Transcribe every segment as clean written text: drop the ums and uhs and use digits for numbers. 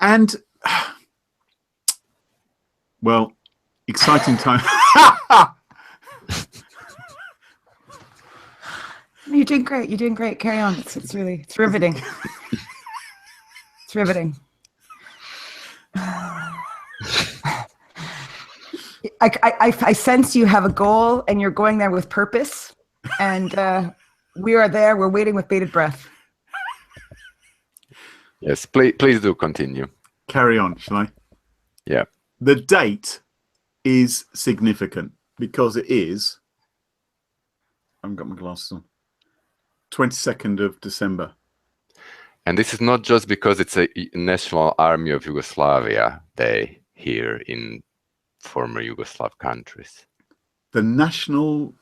And, well, exciting time. You're doing great. You're doing great. Carry on. It's riveting. It's riveting. I sense you have a goal and you're going there with purpose. And we are there. We're waiting with bated breath. Yes, please do continue. Carry on, shall I? Yeah. The date is significant because it is, I haven't got my glasses on, 22nd of December. And this is not just because it's a National Army of Yugoslavia Day here in former Yugoslav countries. The national...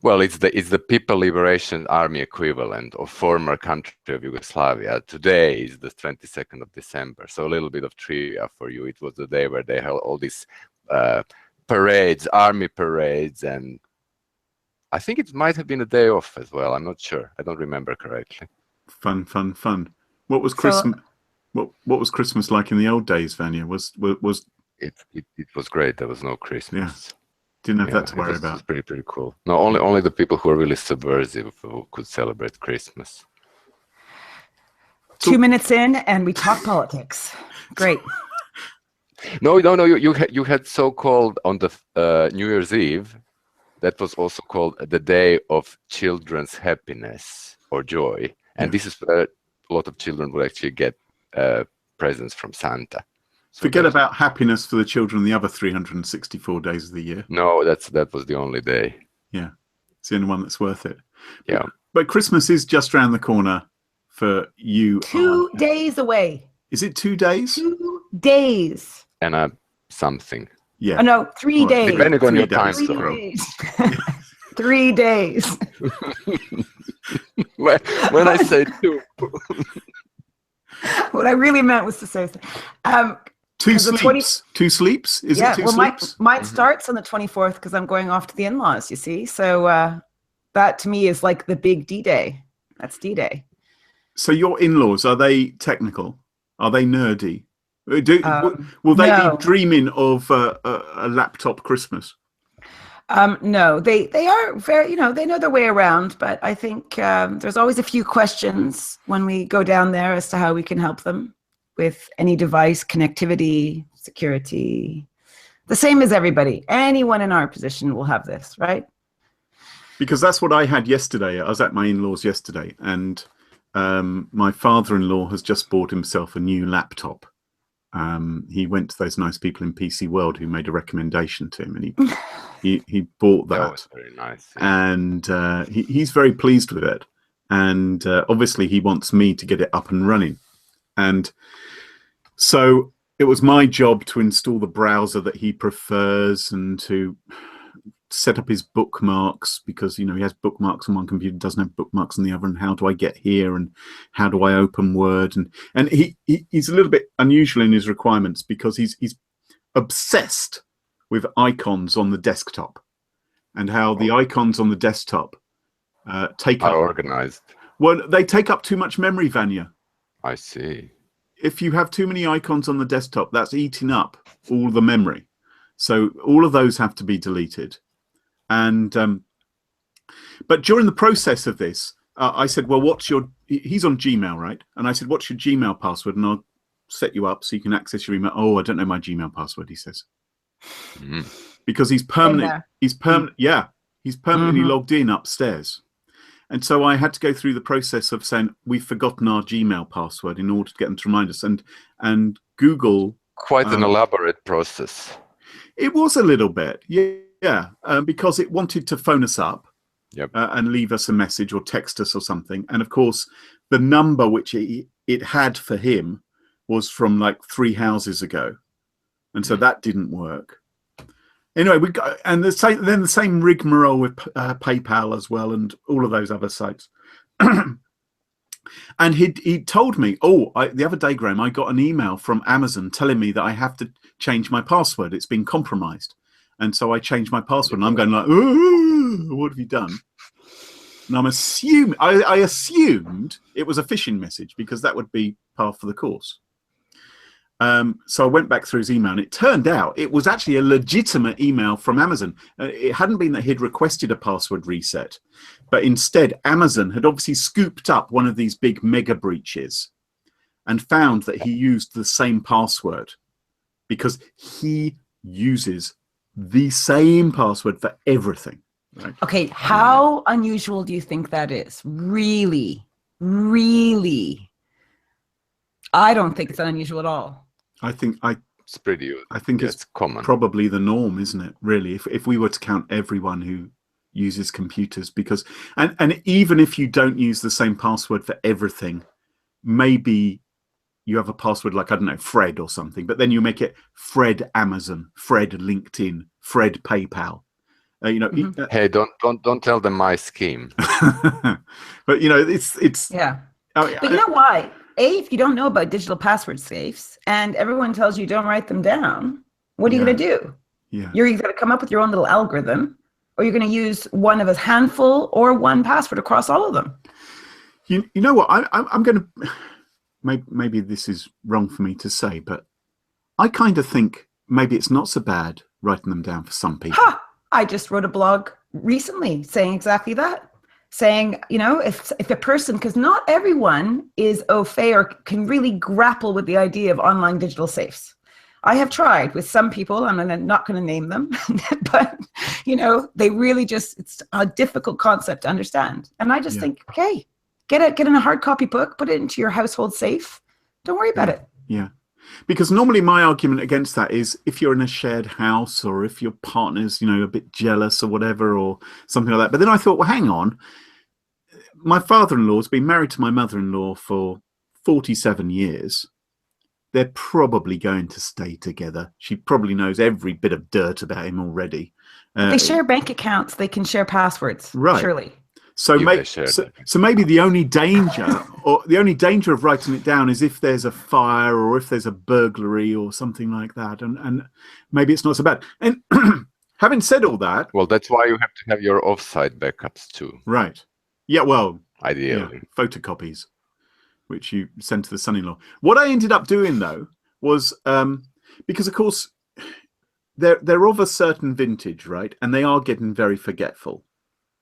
Well, it's the People Liberation Army equivalent of former country of Yugoslavia. Today is the 22nd of December. So a little bit of trivia for you. It was the day where they held all these parades, army parades, and I think it might have been a day off as well. I'm not sure. I don't remember correctly. Fun. What was Christmas? What was Christmas like in the old days, Vanja? It was great. There was no Christmas. Yeah. Didn't have that to worry about. It was pretty cool. No, only the people who are really subversive who could celebrate Christmas. 2 minutes in, and we talk politics. Great. No. You had so-called on the New Year's Eve. That was also called the Day of Children's Happiness or Joy, and this is where a lot of children will actually get presents from Santa. So forget about happiness for the children the other 364 days of the year. No, that was the only day. Yeah, it's the only one that's worth it. Yeah. But Christmas is just around the corner for you. 2 days away. Is it 2 days? 2 days. And something. Yeah. Oh, no, 3 days. Depending on your time zone. 3 days. when I say 2. What I really meant was to say 2 sleeps. 2 sleeps? Is it 2 sleeps? Mine starts on the 24th because I'm going off to the in-laws, you see. So that to me is like the big D-Day. That's D-Day. So your in-laws, are they technical? Are they nerdy? Will they be dreaming of a laptop Christmas? No, they are very, they know their way around, but I think there's always a few questions when we go down there as to how we can help them with any device, connectivity, security. The same as everybody. Anyone in our position will have this, right? Because that's what I had yesterday. I was at my in-laws yesterday, and my father-in-law has just bought himself a new laptop. He went to those nice people in PC World who made a recommendation to him, and he bought that. That was very nice. Yeah. And he's very pleased with it. And obviously he wants me to get it up and running. And so it was my job to install the browser that he prefers and to set up his bookmarks, because he has bookmarks on one computer, doesn't have bookmarks on the other, and how do I get here, and how do I open Word, and he's a little bit unusual in his requirements because he's obsessed with icons on the desktop and how the icons on the desktop are organized. Well, they take up too much memory, Vanja. I see. If you have too many icons on the desktop, that's eating up all the memory. So all of those have to be deleted. And but during the process of this, I said, well, he's on Gmail, right? And I said, what's your Gmail password? And I'll set you up so you can access your email. Oh, I don't know my Gmail password, he says. Mm-hmm. Because he's permanently logged in upstairs. And so I had to go through the process of saying, we've forgotten our Gmail password in order to get them to remind us. And Google... Quite an elaborate process. It was a little bit, yeah, because it wanted to phone us up and leave us a message or text us or something. And of course, the number which it had for him was from like 3 houses ago. And so that didn't work. Anyway, we got, and the same rigmarole with PayPal as well, and all of those other sites. And he told me, the other day, Graham, I got an email from Amazon telling me that I have to change my password. It's been compromised. And so I changed my password, and I'm going like, what have you done? And I assumed it was a phishing message, because that would be par for the course. So I went back through his email, and it turned out it was actually a legitimate email from Amazon. It hadn't been that he'd requested a password reset, but instead Amazon had obviously scooped up one of these big mega breaches and found that he used the same password because he uses the same password for everything. Right? Okay, how unusual do you think that is? Really? I don't think it's unusual at all. It's pretty. It's common. Probably the norm, isn't it? Really, if we were to count everyone who uses computers, because and even if you don't use the same password for everything, maybe you have a password like, I don't know, Fred or something, but then you make it Fred Amazon, Fred LinkedIn, Fred PayPal. Hey, don't tell them my scheme. But it's yeah. But you know why? If you don't know about digital password safes and everyone tells you don't write them down, what are you going to do? Yeah. You're either going to come up with your own little algorithm, or you're going to use one of a handful or one password across all of them. You know what? I'm going to, maybe this is wrong for me to say, but I kind of think maybe it's not so bad writing them down for some people. I just wrote a blog recently saying exactly that. Saying, if a person, because not everyone is au fait or can really grapple with the idea of online digital safes. I have tried with some people, and I'm not going to name them, but, they really it's a difficult concept to understand. And I just think, okay, get in a hard copy book, put it into your household safe. Don't worry about it. Yeah. Because normally my argument against that is if you're in a shared house or if your partner's, a bit jealous or whatever or something like that. But then I thought, well, hang on. My father-in-law's been married to my mother-in-law for 47 years. They're probably going to stay together. She probably knows every bit of dirt about him already. They share bank accounts. They can share passwords. Right. Surely. So maybe the only danger of writing it down is if there's a fire or if there's a burglary or something like that, and maybe it's not so bad. And having said all that, well, that's why you have to have your offsite backups too. Right. Yeah. Well, ideally, photocopies, which you send to the son-in-law. What I ended up doing though was because of course they're of a certain vintage, right, and they are getting very forgetful.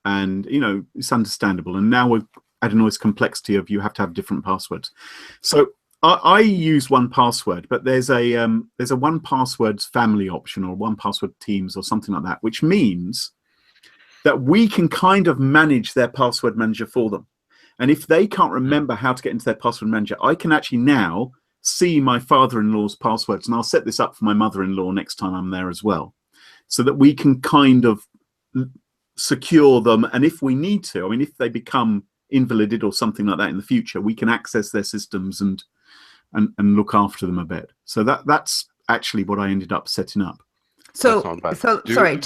And it's understandable. And now we've added all this complexity of you have to have different passwords. So I use 1Password, but there's a 1Password's family option or 1Password Teams or something like that, which means that we can kind of manage their password manager for them. And if they can't remember how to get into their password manager, I can actually now see my father-in-law's passwords, and I'll set this up for my mother-in-law next time I'm there as well, so that we can kind of secure them, and if we need to, if they become invalided or something like that in the future, we can access their systems and look after them a bit. So that's actually what I ended up setting up. So sorry,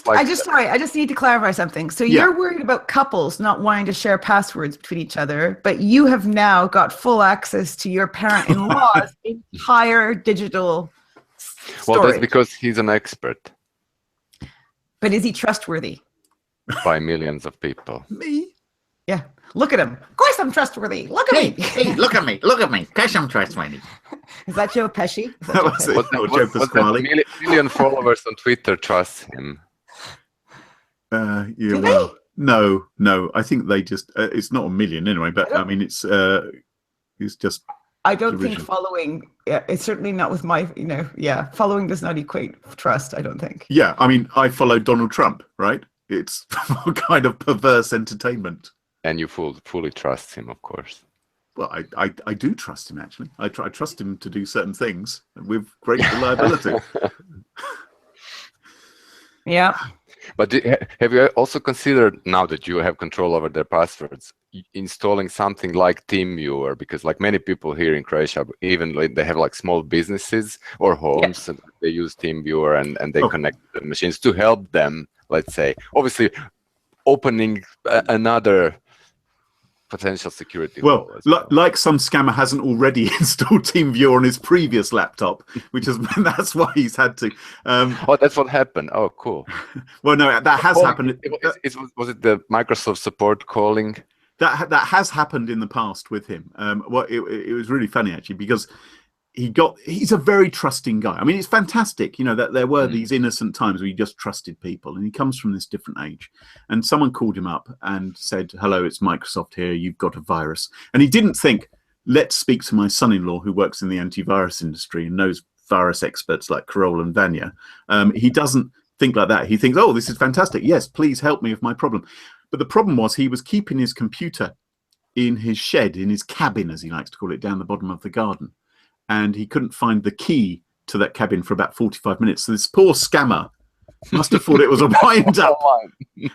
I just need to clarify something. So you're worried about couples not wanting to share passwords between each other, but you have now got full access to your parent-in-law's entire digital storage. Well, that's because he's an expert. But is he trustworthy? By millions of people. Me? Yeah. Look at him. Of course I'm trustworthy. Look at me. Hey, look at me. Look at me. Gosh, I'm trustworthy. Is that Joe Pesci? That was it. Joe Pasquale. Million followers on Twitter trust him. Do they? No. I think they just, it's not a million anyway, but it's just. I don't think following, it's certainly not with my, following does not equate trust, I don't think. Yeah. I follow Donald Trump, right? It's kind of perverse entertainment. And you fully trust him, of course. Well, I do trust him, actually. I trust him to do certain things with great reliability. Yeah. But have you also considered, now that you have control over their passwords, installing something like TeamViewer? Because like many people here in Croatia, even like they have like small businesses or homes, and they use TeamViewer and they connect the machines to help them, let's say, obviously opening another potential security. Well, like some scammer hasn't already installed TeamViewer on his previous laptop, that's why he's had to. Oh, that's what happened. Oh, cool. Well, no, that has happened. Was it the Microsoft support calling? That has happened in the past with him. It was really funny actually, because he's a very trusting guy. I mean, it's fantastic, you know, that there were these innocent times where you just trusted people, and he comes from this different age. And someone called him up and said, hello, it's Microsoft here, you've got a virus. And he didn't think, let's speak to my son-in-law who works in the antivirus industry and knows virus experts like Carole and Vanja. He doesn't think like that. He thinks, oh, this is fantastic, yes, please help me with my problem. But the problem was he was keeping his computer in his shed, in his cabin, as he likes to call it, down the bottom of the garden. And he couldn't find the key to that cabin for about 45 minutes. So this poor scammer must have thought it was a wind-up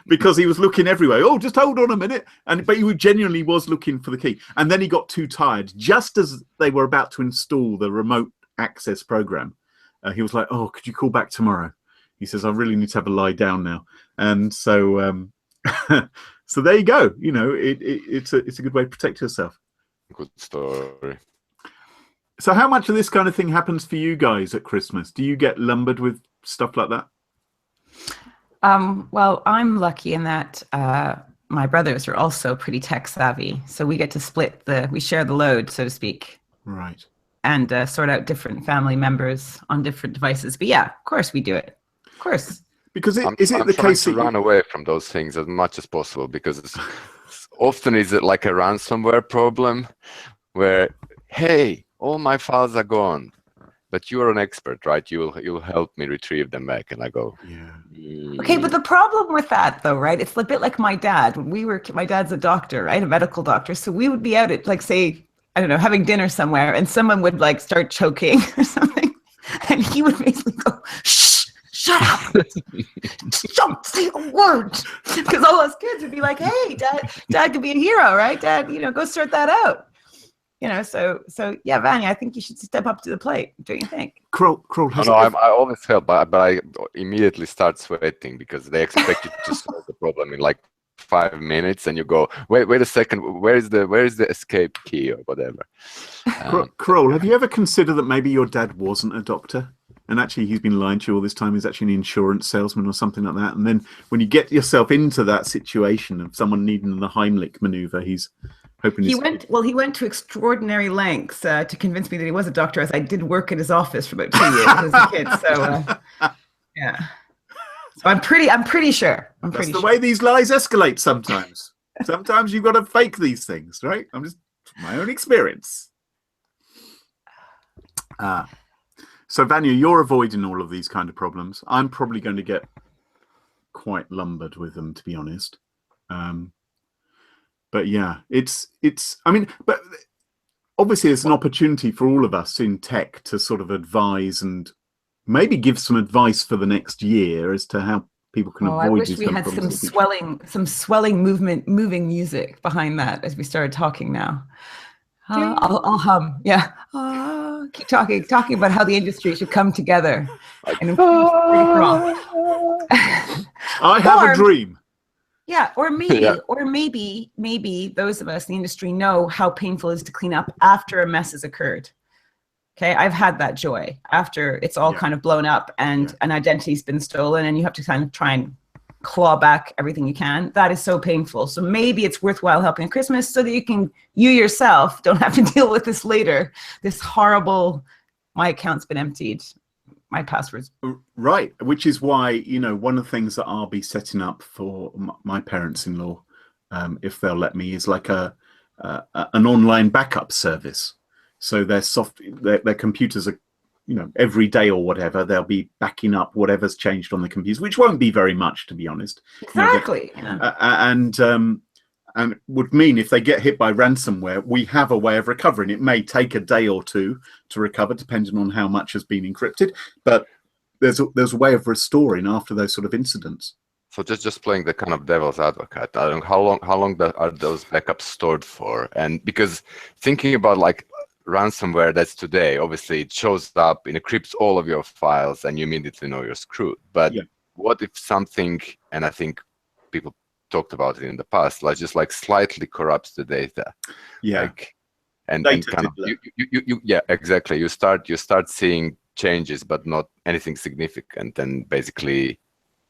because he was looking everywhere. Oh, just hold on a minute. But he genuinely was looking for the key. And then he got too tired. Just as they were about to install the remote access program, he was like, oh, could you call back tomorrow? He says, I really need to have a lie down now. And so so there you go. You know, it's a good way to protect yourself. Good story. So how much of this kind of thing happens for you guys at Christmas? Do you get lumbered with stuff like that? Well, I'm lucky in that my brothers are also pretty tech savvy. So we get to we share the load, so to speak. Right. And sort out different family members on different devices. But yeah, of course we do it. Of course. Because I'm the trying case to that run away from those things as much as possible, because often is it like a ransomware problem where, hey, all my files are gone, but you're an expert, right? You'll help me retrieve them back. And I go, yeah. Okay, but the problem with that, though, right? It's a bit like my dad. When my dad's a doctor, right? A medical doctor. So we would be out at, like, say, I don't know, having dinner somewhere, and someone would like start choking or something, and he would basically go, shh, shut up, don't say a word, because all us kids would be like, hey, dad could be a hero, right? Dad, you know, go sort that out. You know, so yeah, Vanja, I think you should step up to the plate, don't you think? Carole, I always help, but I immediately start sweating because they expect you to solve the problem in like 5 minutes, and you go, wait a second, where is the escape key or whatever. Carole, have you ever considered that maybe your dad wasn't a doctor, and actually he's been lying to you all this time? He's actually an insurance salesman or something like that. And then when you get yourself into that situation of someone needing the Heimlich maneuver, he's hoping he went to extraordinary lengths to convince me that he was a doctor, as I did work in his office for about 2 years as a kid. So yeah. So I'm pretty sure. That's the way these lies escalate sometimes. Sometimes you've got to fake these things, right? I'm just my own experience. So Vanja, you're avoiding all of these kind of problems. I'm probably going to get quite lumbered with them, to be honest. But yeah, I mean, but obviously it's an opportunity for all of us in tech to sort of advise and maybe give some advice for the next year as to how people can avoid. I wish these we kind had of problems. some swelling moving music behind that as we started talking now. I'll hum. Yeah. Keep talking about how the industry should come together and improve I have a dream. Yeah, or maybe those of us in the industry know how painful it is to clean up after a mess has occurred. Okay, I've had that joy after it's all kind of blown up and an identity's been stolen, and you have to kind of try and claw back everything you can. That is so painful. So maybe it's worthwhile helping at Christmas so that you yourself don't have to deal with this later. This horrible, my account's been emptied, my passwords. Right, which is why, you know, one of the things that I'll be setting up for my parents-in-law, if they'll let me, is like an online backup service. So their computers are, you know, every day or whatever, they'll be backing up whatever's changed on the computers, which won't be very much, to be honest. Exactly. And would mean if they get hit by ransomware, we have a way of recovering. It may take a day or two to recover, depending on how much has been encrypted, but there's a way of restoring after those sort of incidents. So just playing the kind of devil's advocate, I don't know how long are those backups stored for? And because thinking about like ransomware that's today, obviously it shows up, it encrypts all of your files, and you immediately know you're screwed. But what if something, and I think people talked about it in the past, like just like slightly corrupts the data? And kind of exactly. You start seeing changes, but not anything significant, and basically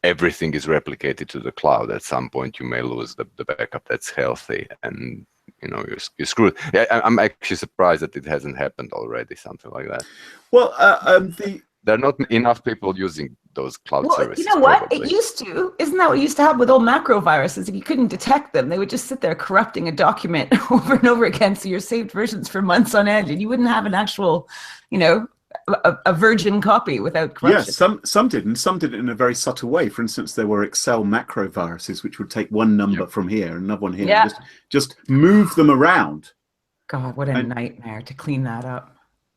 everything is replicated to the cloud. At some point, you may lose the backup that's healthy, and you're screwed. Yeah, I'm actually surprised that it hasn't happened already, something like that. Well, there are not enough people using those cloud Well, services. you know what? Probably. It used to. Isn't that what used to happen with old macro viruses? If you couldn't detect them, they would just sit there corrupting a document over and over again. So your saved versions for months on end, and you wouldn't have an actual, a virgin copy without corruption. Yeah, some did, and some did it in a very subtle way. For instance, there were Excel macro viruses, which would take one number from here and another one here, and just move them around. God, what a nightmare to clean that up.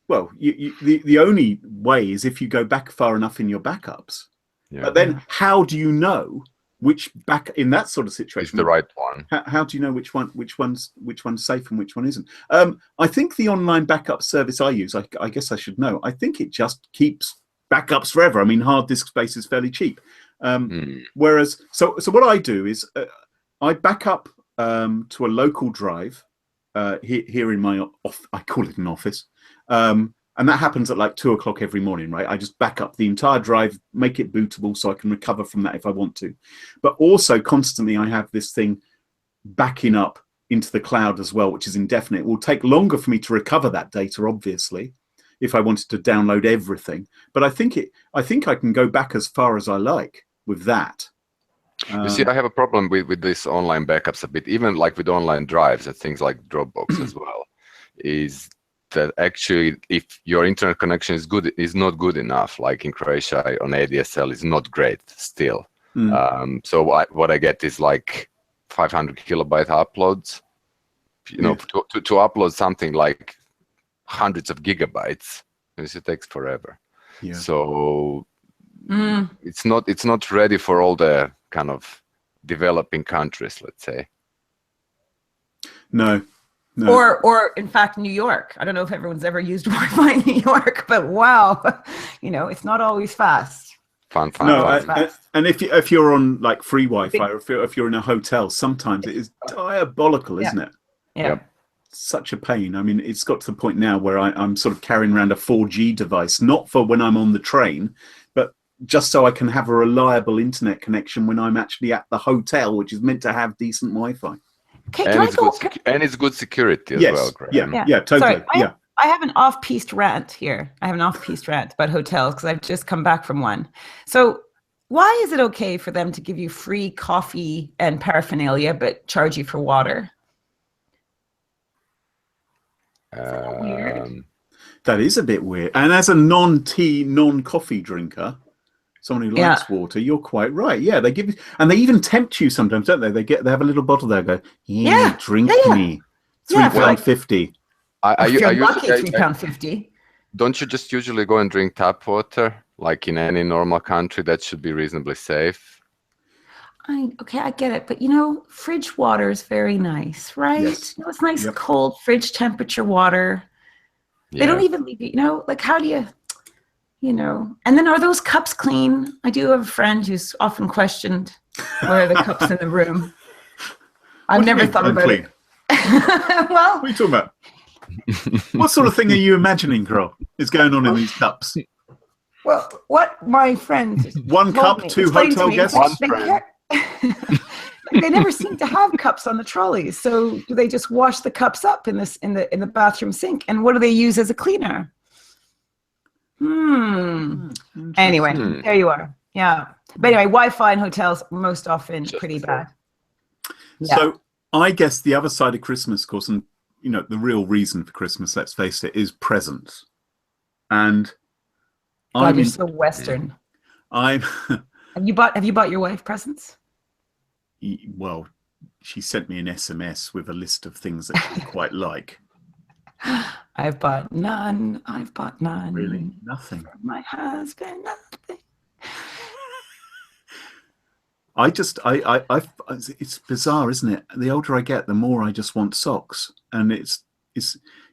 Well, the only way is if you go back far enough in your backups. Yeah. But then, how do you know which in that sort of situation is the right one? How do you know which one's safe and which one isn't? I think the online backup service I use, I guess I should know. I think it just keeps backups forever. I mean, hard disk space is fairly cheap. Whereas, so what I do is I back up to a local drive here in my I call it an office. And that happens at like 2 o'clock every morning, right? I just back up the entire drive, make it bootable so I can recover from that if I want to. But also constantly I have this thing backing up into the cloud as well, which is indefinite. It will take longer for me to recover that data, obviously, if I wanted to download everything. But I think I can go back as far as I like with that. You see, I have a problem with this online backups a bit, even like with online drives and things like Dropbox as well, is that actually if your internet connection is not good enough, like in Croatia on ADSL is not great still. So what I get is like 500 kilobyte uploads. To upload something like hundreds of gigabytes, it takes forever. Yeah. So it's not ready for all the kind of developing countries, let's say. No. Or in fact, New York. I don't know if everyone's ever used Wi-Fi in New York, but wow, it's not always fast. Fun. And if you're on like free Wi-Fi, or if you're in a hotel, sometimes it is diabolical, isn't it? Yeah. Yep. Such a pain. I mean, it's got to the point now where I'm sort of carrying around a 4G device, not for when I'm on the train, but just so I can have a reliable internet connection when I'm actually at the hotel, which is meant to have decent Wi-Fi. Okay, and it's good security as well, Graham. Yeah, totally. Sorry, I have an off-piste rant here. I have an off-piste rant about hotels because I've just come back from one. So why is it okay for them to give you free coffee and paraphernalia but charge you for water? Weird. That is a bit weird. And as a non-tea, non-coffee drinker, someone who likes water, you're quite right. Yeah, they give you, and they even tempt you sometimes, don't they? They have a little bottle there. Go, drink me. £3.50. You're lucky, £3.50. Don't you just usually go and drink tap water, like in any normal country? That should be reasonably safe. I get it, but fridge water is very nice, right? Yes. It's nice, cold fridge temperature water. They don't even leave you. Like how do you? And then are those cups clean? I do have a friend who's often questioned, where are the cups in the room? I've never thought about it. Well, what are you talking about? What sort of thing are you imagining, Carole, is going on in these cups? Well, what my friend one cup, two hotel guests. One friend. They never seem to have cups on the trolleys. So do they just wash the cups up in the bathroom sink? And what do they use as a cleaner? Anyway, there you are. Yeah. But anyway, Wi-Fi in hotels most often pretty bad. Yeah. So I guess the other side of Christmas, of course, and the real reason for Christmas, let's face it, is presents. And you're so Western. Have you bought your wife presents? Well, she sent me an SMS with a list of things that she quite like. I've bought none. Really? Nothing. For my husband, nothing. It's bizarre, isn't it? The older I get, the more I just want socks. And it's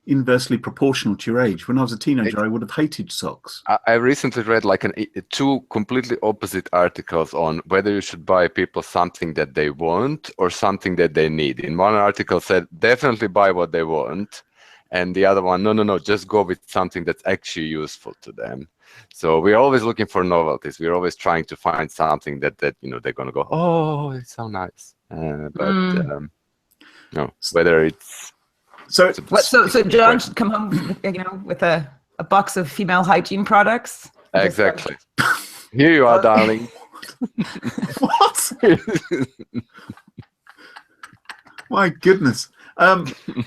inversely proportional to your age. When I was a teenager, I would have hated socks. I recently read like two completely opposite articles on whether you should buy people something that they want or something that they need. In one article said, definitely buy what they want. And the other one, no, just go with something that's actually useful to them. So we're always looking for novelties. We're always trying to find something that they're going to go, oh, it's so nice. No, whether it's So So John should come home, with a box of female hygiene products. exactly. Here you are, darling. what? My goodness.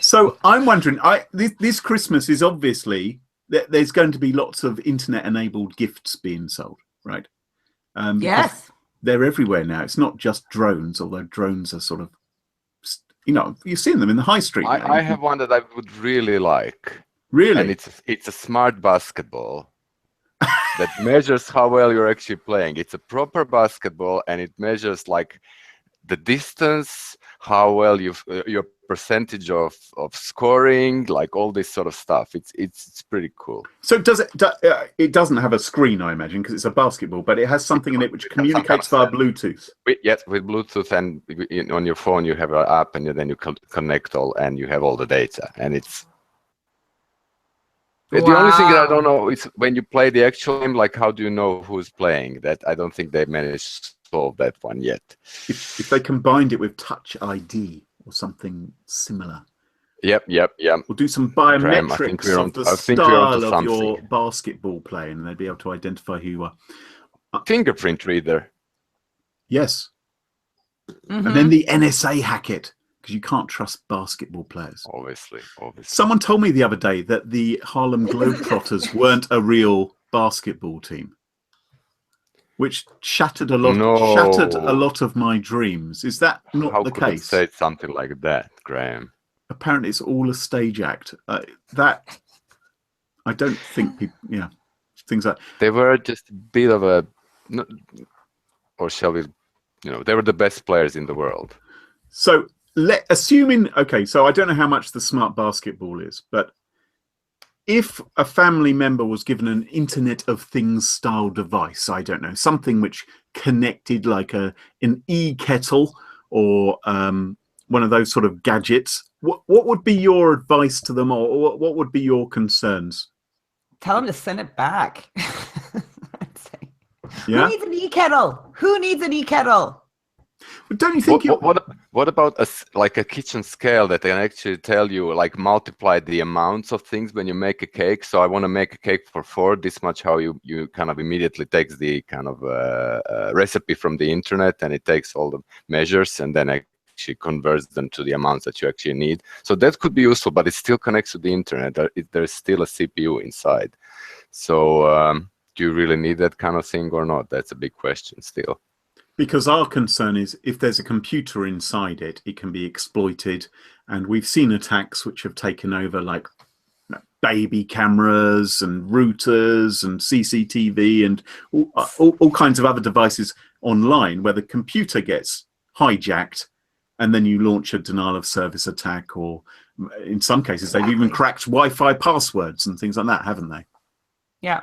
So I'm wondering, this Christmas is obviously there's going to be lots of internet-enabled gifts being sold, right? Yes. They're everywhere now. It's not just drones, although drones are sort of, you're seeing them in the high street. I have one that I would really like. Really? And it's a smart basketball that measures how well you're actually playing. It's a proper basketball, and it measures like the distance, how well your percentage of scoring, like all this sort of stuff. It's pretty cool. So it doesn't have a screen, I imagine, because it's a basketball, but it has something in it which communicates via Bluetooth. Yes, with Bluetooth, and on your phone you have an app, and then you connect all, and you have all the data, and it's. Wow. The only thing that I don't know is when you play the actual game, like how do you know who's playing? That I don't think they managed to solve that one yet. If they combined it with Touch ID or something similar. Yep. We'll do some biometrics of the style of your basketball playing, and they'd be able to identify who you are. Fingerprint reader. Yes. Mm-hmm. And then the NSA hack it, because you can't trust basketball players. Obviously. Someone told me the other day that the Harlem Globetrotters weren't a real basketball team, which shattered a lot of my dreams. Is that not the case? How could it say something like that, Graham? Apparently, it's all a stage act. That I don't think people. Yeah, things like they were just a bit of a, or shall we? They were the best players in the world. So assuming, okay, so I don't know how much the smart basketball is, but if a family member was given an Internet of Things style device, I don't know, something which connected like an e-kettle or one of those sort of gadgets, what would be your advice to them, or what would be your concerns? Tell them to send it back. I'd say. Yeah? Who needs an e-kettle? Who needs an e-kettle? But don't you think what about a kitchen scale that can actually tell you, like, multiply the amounts of things when you make a cake? So I want to make a cake for 4, this much, how you kind of immediately takes the kind of recipe from the internet, and it takes all the measures and then actually converts them to the amounts that you actually need. So that could be useful, but it still connects to the internet. There's still a CPU inside. So do you really need that kind of thing or not? That's a big question still. Because our concern is if there's a computer inside it, it can be exploited. And we've seen attacks which have taken over like baby cameras and routers and CCTV and all kinds of other devices online where the computer gets hijacked and then you launch a denial of service attack, or in some cases, they've even cracked Wi-Fi passwords and things like that, haven't they? Yeah.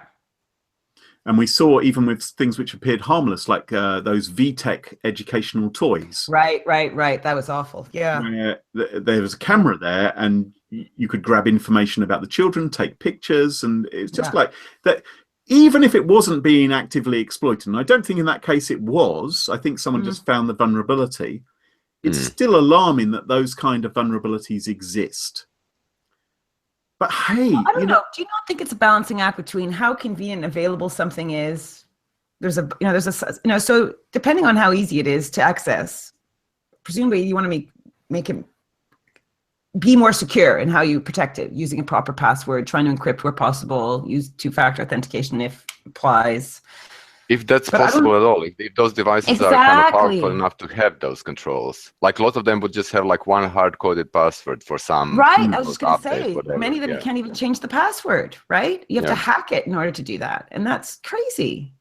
And we saw even with things which appeared harmless, like those VTech educational toys. Right. That was awful. Yeah. Where there was a camera there, and you could grab information about the children, take pictures, and it's just like that. Even if it wasn't being actively exploited, and I don't think in that case it was, I think someone just found the vulnerability. It's still alarming that those kind of vulnerabilities exist. But hey, I don't know. Do you not think it's a balancing act between how convenient and available something is? So depending on how easy it is to access, presumably you want to make it be more secure in how you protect it, using a proper password, trying to encrypt where possible, use 2-factor authentication if applies. If that's possible at all, if those devices are kind of powerful enough to have those controls. Like a lot of them would just have like one hard-coded password for some. Right, I was just going to say, whatever. Many of them you can't even change the password, right? You have to hack it in order to do that. And that's crazy.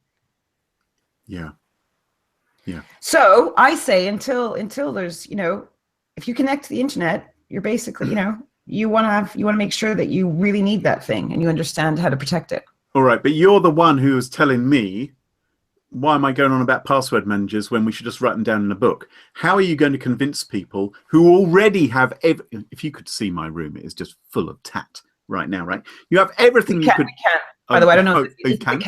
Yeah. So I say until there's, if you connect to the internet, you're basically, you want to make sure that you really need that thing and you understand how to protect it. All right, but you're the one who was telling me, why am I going on about password managers when we should just write them down in a book? How are you going to convince people who already have, if you could see my room, it is just full of tat right now, right? You have everything We can. By the way, I don't know. You can?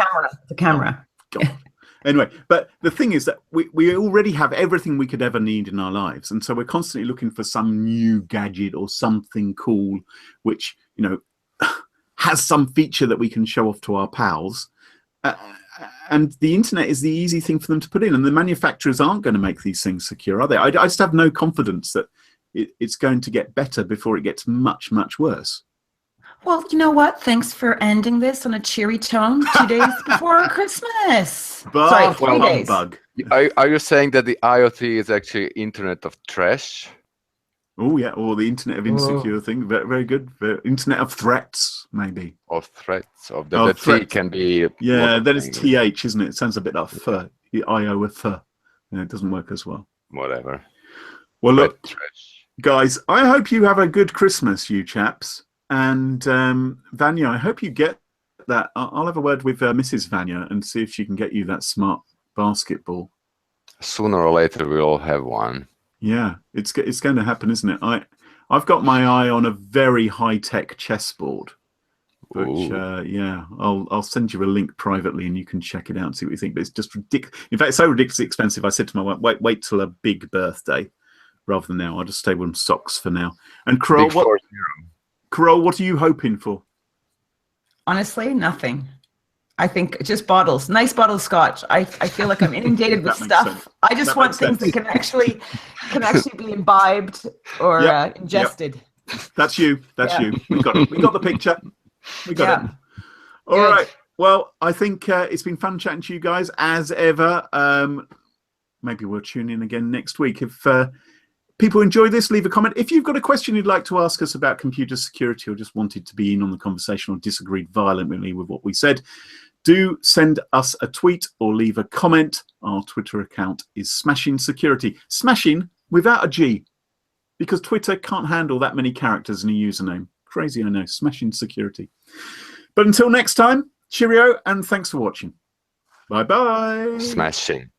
The camera. God. Anyway, but the thing is that we already have everything we could ever need in our lives. And so we're constantly looking for some new gadget or something cool, which, you know, has some feature that we can show off to our pals. And the internet is the easy thing for them to put in. And the manufacturers aren't going to make these things secure, are they? I just have no confidence that it's going to get better before it gets much, much worse. Well, you know what? Thanks for ending this on a cheery tone 2 days before Christmas. Sorry, 3 days. Bug. Are you saying that the IoT is actually Internet of Trash? Oh, yeah, or the Internet of Insecure thing. Very, very good. Internet of Threats, maybe. Of threats. Of the T can be... Yeah, that is TH, isn't it? It sounds a bit like fur. The IO with fur. Yeah, it doesn't work as well. Whatever. Well, look, guys, I hope you have a good Christmas, you chaps. And Vanja, I hope you get that. I'll have a word with Mrs. Vanja and see if she can get you that smart basketball. Sooner or later, we'll all have one. Yeah, it's going to happen, isn't it? I've got my eye on a very high-tech chessboard, which yeah, I'll send you a link privately and you can check it out and see what you think. But it's just ridiculous. In fact, it's so ridiculously expensive. I said to my wife, wait till a big birthday rather than now. I'll just stay with socks for now. And Carole, what are you hoping for? Honestly, nothing. I think just bottles, nice bottle of scotch. I feel like I'm inundated with stuff. Sense. I just want things that can actually be imbibed or ingested. That's you. That's you. We got the picture. We got it. All right. Well, I think it's been fun chatting to you guys as ever. Maybe we'll tune in again next week. If people enjoy this, leave a comment. If you've got a question you'd like to ask us about computer security or just wanted to be in on the conversation or disagreed violently with what we said, do send us a tweet or leave a comment. Our Twitter account is Smashing Security. Smashing without a G, because Twitter can't handle that many characters in a username. Crazy, I know. Smashing Security. But until next time, cheerio and thanks for watching. Bye-bye. Smashing.